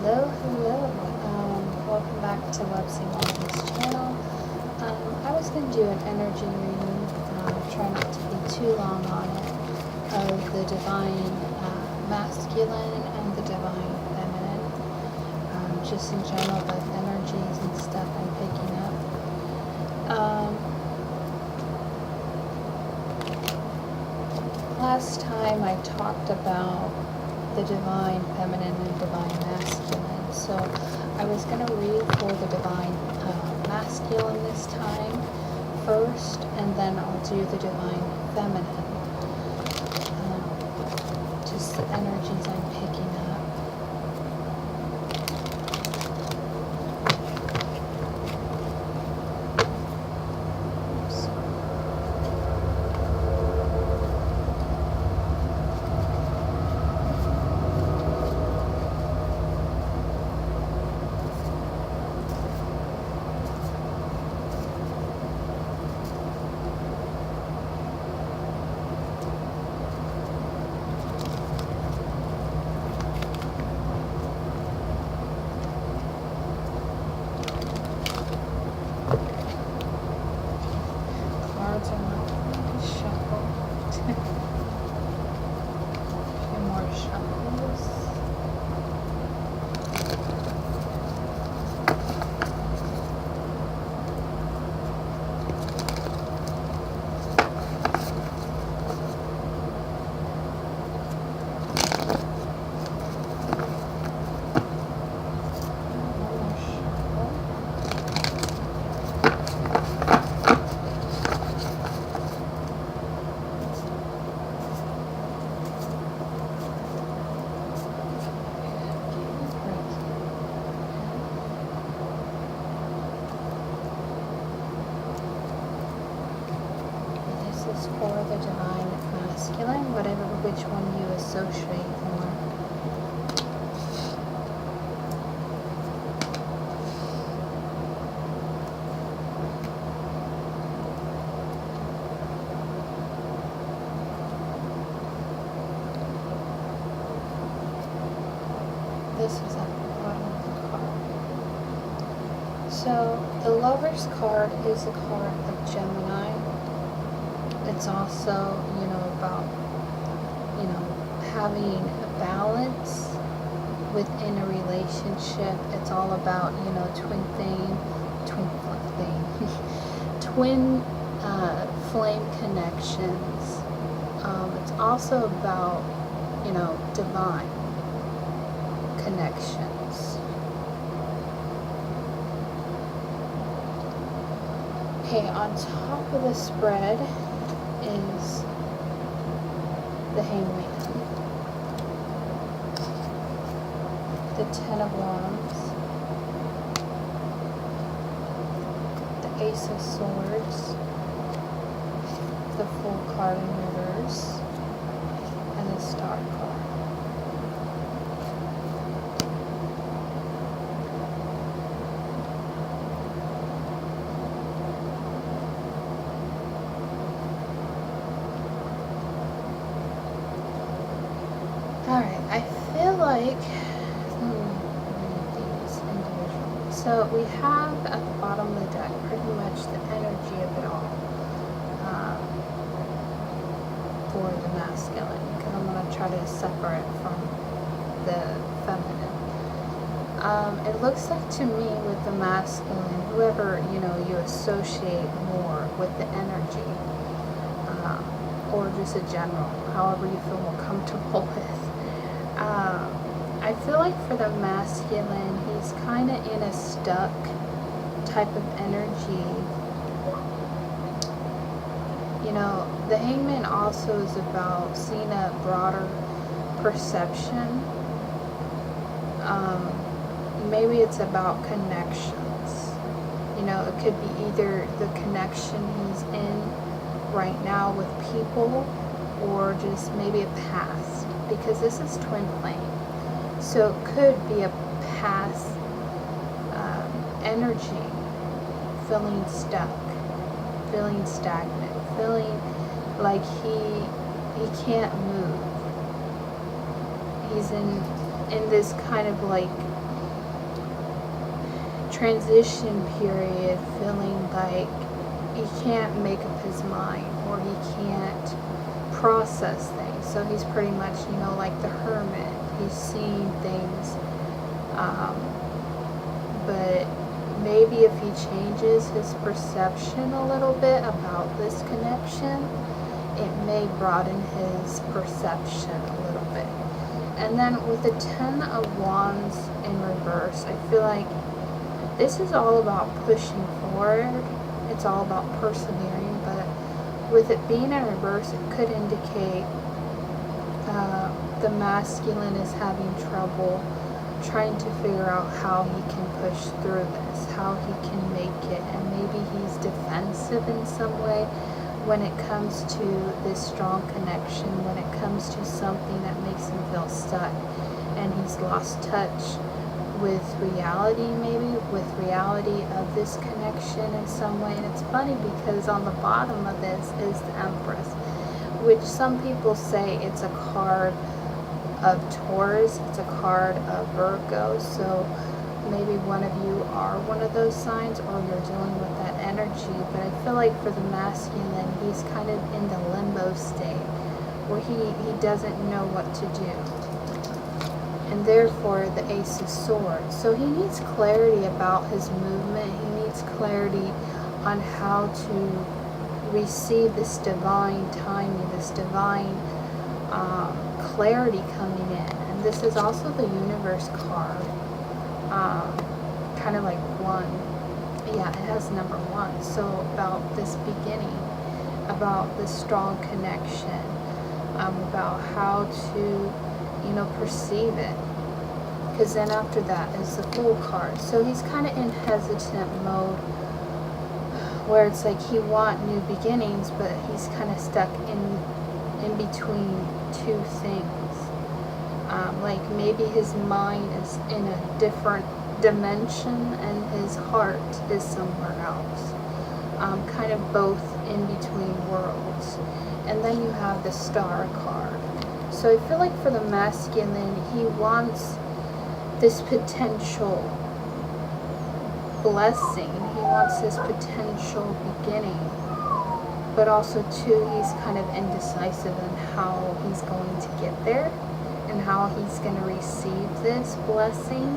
Hello. Welcome back to Love Sagnation's channel. I was going to do an energy reading, try not to be too long on it, of the divine masculine and the divine feminine. Just in general, like energies and stuff I'm picking up. Last time I talked about the divine feminine and divine masculine. So I was going to read for the divine masculine this time first, and then I'll do the divine feminine. Just the energies I'm picking up. Cards are not really shuffled. A few more shuffles. This is for the divine masculine, whatever which one you associate more. This is at the bottom of the card. So the Lover's card is a card of Gemini. It's also, about, having a balance within a relationship. It's all about, twin flame connections. It's also about, divine connections. Okay, on top of the spread is the Hangman, the Ten of Wands, the Ace of Swords, the Fool card in reverse, and the Star card. Alright, I feel like, these individually. So we have at the bottom of the deck pretty much the energy of it all for the masculine, because I'm going to try to separate from the feminine. It looks like to me with the masculine, whoever, you associate more with the energy, or just a general, however you feel more comfortable with. I feel like for the masculine, he's kind of in a stuck type of energy. The Hangman also is about seeing a broader perception. Maybe it's about connections. It could be either the connection he's in right now with people, or just maybe a past, because this is twin flame. So it could be a past energy, feeling stuck, feeling stagnant, feeling like he can't move. He's in this kind of like transition period, feeling like he can't make up his mind or he can't process things. So he's pretty much, like the hermit. He's seeing things, but maybe if he changes his perception a little bit about this connection, it may broaden his perception a little bit. And then with the 10 of Wands in reverse, I feel like this is all about pushing forward. It's all about persevering, but with it being in reverse, it could indicate the masculine is having trouble trying to figure out how he can push through this, how he can make it, and maybe he's defensive in some way when it comes to this strong connection, when it comes to something that makes him feel stuck, and he's lost touch with reality, maybe with reality of this connection in some way. And it's funny because on the bottom of this is the Empress, which some people say it's a card of Taurus, it's a card of Virgo. So maybe one of you are one of those signs, or you're dealing with that energy. But I feel like for the masculine, he's kind of in the limbo state where he doesn't know what to do, and therefore the Ace of Swords. So he needs clarity about his movement. He needs clarity on how to receive this divine timing, this divine clarity coming in. And this is also the Universe card, kind of like one. Yeah, it has number 1. So about this beginning, about this strong connection, about how to perceive it. Because then after that is the Fool card. So he's kind of in hesitant mode, where it's like he wants new beginnings, but he's kind of stuck in between two things. Like maybe his mind is in a different dimension and his heart is somewhere else. Kind of both in between worlds. And then you have the Star card. So I feel like for the masculine, he wants this potential blessing. He wants this potential beginning. But also, too, he's kind of indecisive in how he's going to get there and how he's going to receive this blessing.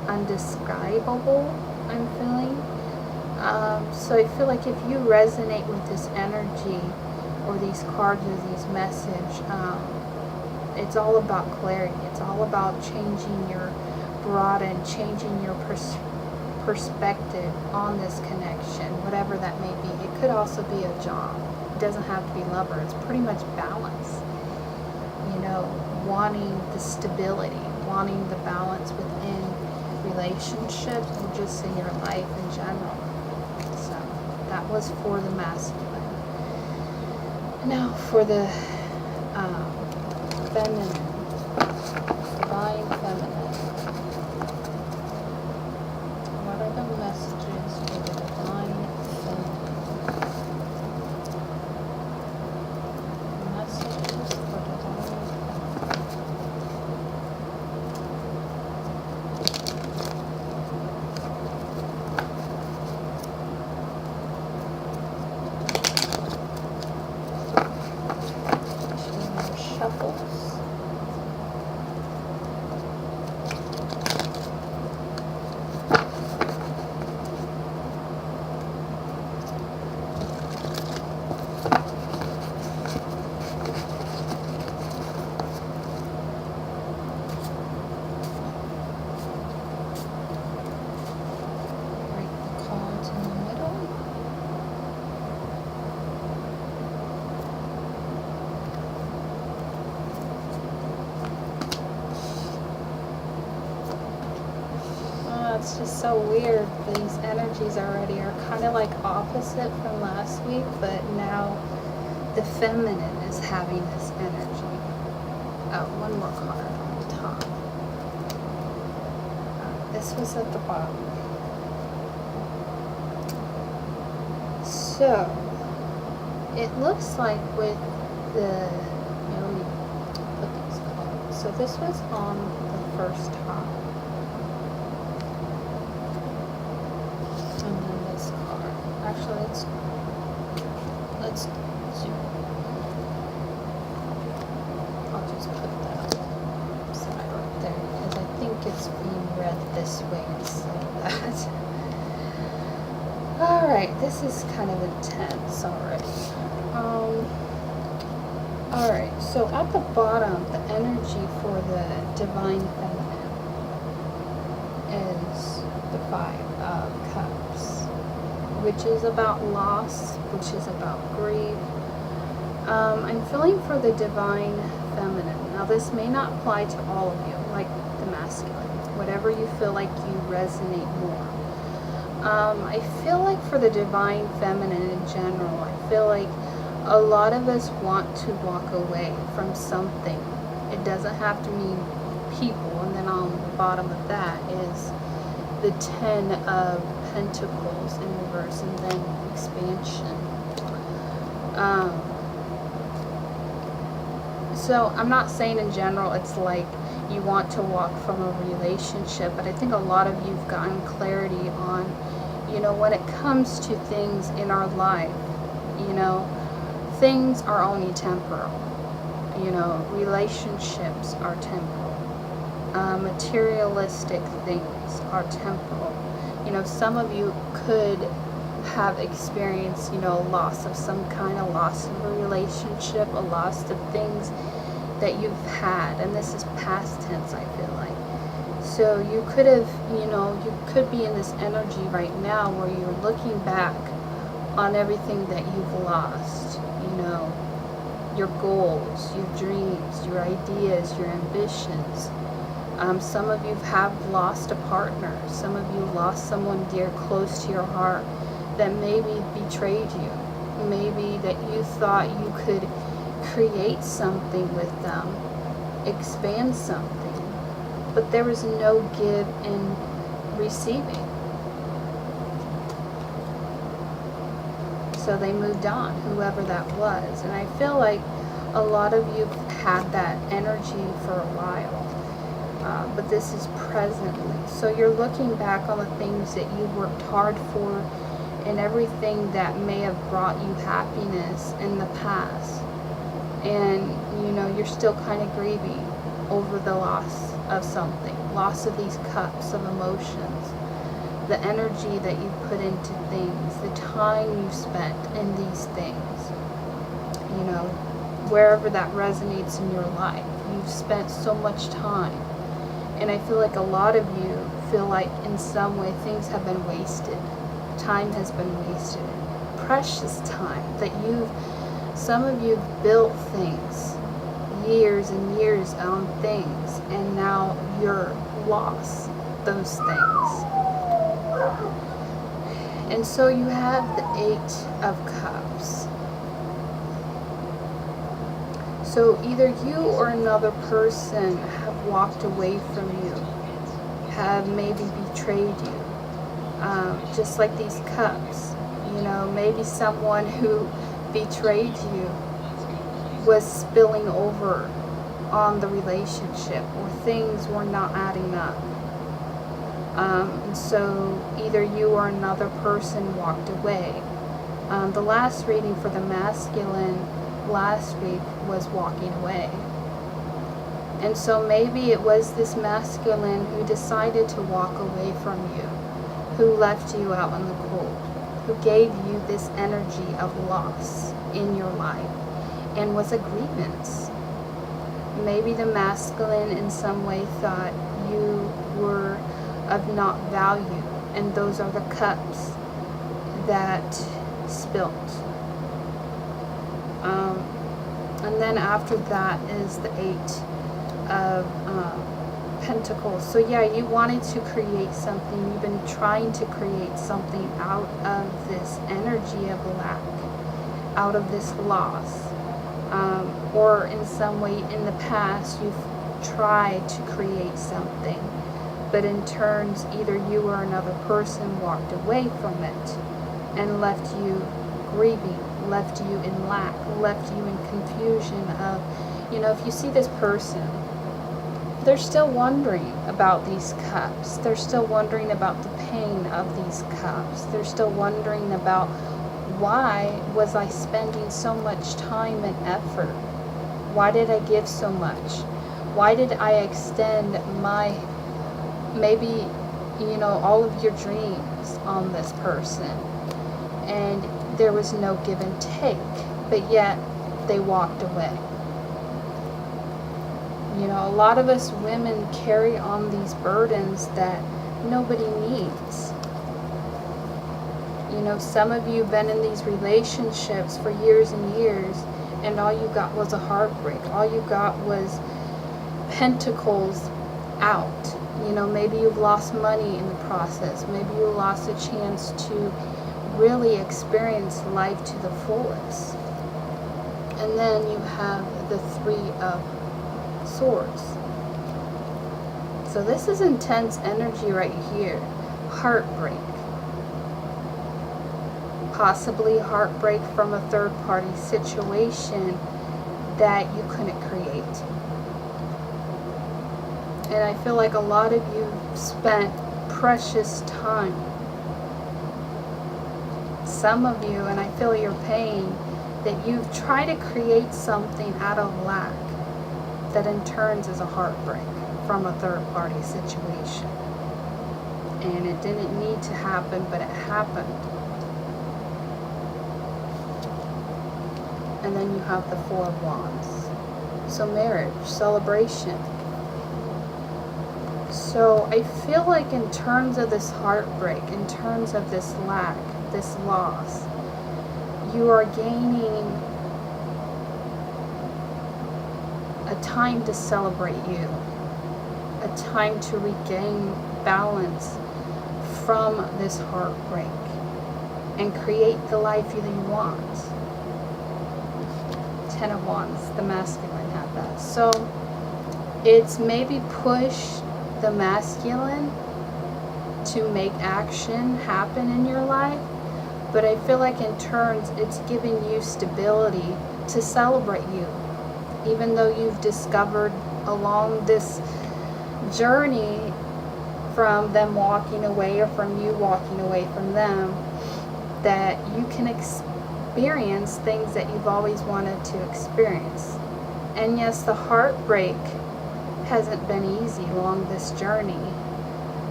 Undescribable, I'm feeling. So I feel like if you resonate with this energy or these cards or these messages, it's all about clarity. It's all about changing your changing your perspective on this connection, whatever that may be. It could also be a job. It doesn't have to be lover. It's pretty much balance. Wanting the stability, wanting the balance within relationships and just in your life in general. So that was for the masculine. Now for the feminine, divine feminine. What are the messages for the divine feminine? Messages for divine shuffles. Break the cards in the middle. It's just so weird. These energies already are kind of like opposite from last week, but now the feminine is having this energy. Oh, one more card on the top. This was at the bottom. So it looks like with the, let me put these cards. So this was on the first top. So let's zoom. I'll just put that side right there because I think it's being read this way instead of that. Alright, this is kind of intense already. Alright, so at the bottom, the energy for the divine feminine is the Five of Cups, which is about loss, which is about grief. I'm feeling for the divine feminine. Now this may not apply to all of you, like the masculine, whatever you feel like you resonate more. I feel like for the divine feminine in general, I feel like a lot of us want to walk away from something. It doesn't have to mean people. And then on the bottom of that is the Ten of Pentacles in reverse, and then expansion. So I'm not saying in general it's like you want to walk from a relationship, but I think a lot of you've gotten clarity on, you know, when it comes to things in our life, you know, things are only temporal. You know, relationships are temporal. Materialistic things are temporal. You know, some of you could have experienced, you know, loss of some kind, a loss of a relationship, a loss of things that you've had, and this is past tense, I feel like. So you could have, you know, you could be in this energy right now where you're looking back on everything that you've lost, you know, your goals, your dreams, your ideas, your ambitions. Some of you have lost a partner. Some of you lost someone dear, close to your heart, that maybe betrayed you. Maybe that you thought you could create something with them, expand something, but there was no give in receiving. So they moved on, whoever that was. And I feel like a lot of you had that energy for a while. But this is presently. So you're looking back on the things that you worked hard for and everything that may have brought you happiness in the past. And, you know, you're still kind of grieving over the loss of something. Loss of these cups of emotions. The energy that you put into things. The time you spent in these things. You know, wherever that resonates in your life. You've spent so much time. And I feel like a lot of you feel like in some way things have been wasted. Time has been wasted. Precious time that some of you built things, years and years on things, and now you're lost those things. And so you have the Eight of Cups. So either you or another person have walked away from you, have maybe betrayed you, just like these cups. You know, maybe someone who betrayed you was spilling over on the relationship, or things were not adding up. And so either you or another person walked away. The last reading for the masculine last week was walking away. And so maybe it was this masculine who decided to walk away from you, who left you out in the cold, who gave you this energy of loss in your life and was a grievance. Maybe the masculine in some way thought you were of not value, and those are the cups that spilt. And then after that is the Eight of Pentacles. So yeah, you wanted to create something. You've been trying to create something out of this energy of lack, out of this loss. Or in some way in the past you've tried to create something, but in turns either you or another person walked away from it and left you grieving, left you in lack, left you in confusion of, you know, if you see this person, they're still wondering about these cups. They're still wondering about the pain of these cups. They're still wondering about Why was I spending so much time and effort? Why did I give so much? Why did I extend my, maybe, all of your dreams on this person? And there was no give and take, but yet they walked away. A lot of us women carry on these burdens that nobody needs. Some of you have been in these relationships for years and years, and all you got was a heartbreak. All you got was pentacles out. Maybe you've lost money in the process. Maybe you lost a chance to really experience life to the fullest. And then you have the Three of Swords. So this is intense energy right here. Heartbreak. Possibly heartbreak from a third-party situation that you couldn't create. And I feel like a lot of you spent precious time. Some of you, and I feel your pain, that you've tried to create something out of lack that in turns is a heartbreak from a third-party situation. And it didn't need to happen, but it happened. And then you have the Four of Wands. So marriage, celebration. So I feel like in terms of this heartbreak, in terms of this lack, this loss, you are gaining a time to celebrate you, a time to regain balance from this heartbreak and create the life that you want. Ten of Wands, the masculine had that. So it's maybe push the masculine to make action happen in your life, but I feel like in turns it's giving you stability to celebrate you, even though you've discovered along this journey from them walking away or from you walking away from them, that you can experience things that you've always wanted to experience. And yes, the heartbreak hasn't been easy along this journey,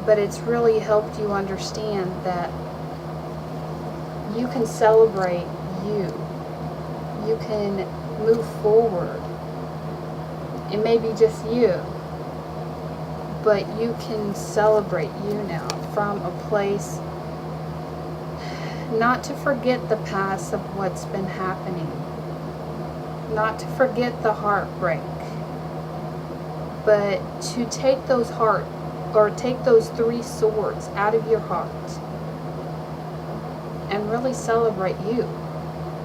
but it's really helped you understand that you can celebrate you. You can move forward. It may be just you, but you can celebrate you now from a place not to forget the past of what's been happening, not to forget the heartbreak, but to take take those three swords out of your heart and really celebrate you.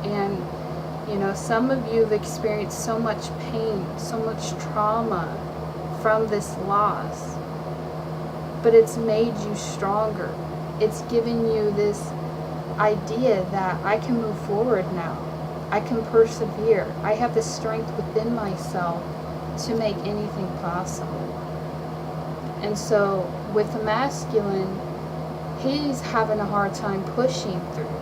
And some of you have experienced so much pain, so much trauma from this loss, but it's made you stronger. It's given you this idea that I can move forward now. I can persevere. I have the strength within myself to make anything possible. And so with the masculine, he's having a hard time pushing through,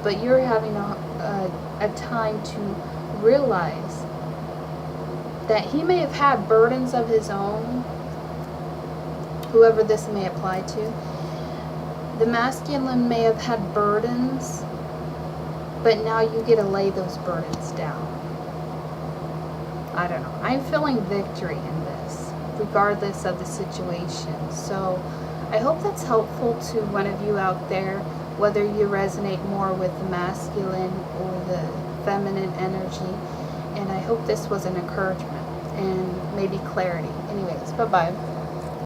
but you're having a time to realize that he may have had burdens of his own, whoever this may apply to. The masculine may have had burdens, but now you get to lay those burdens down. I don't know. I'm feeling victory in this, regardless of the situation. So I hope that's helpful to one of you out there, whether you resonate more with the masculine or the feminine energy. And I hope this was an encouragement and maybe clarity. Anyways, bye-bye.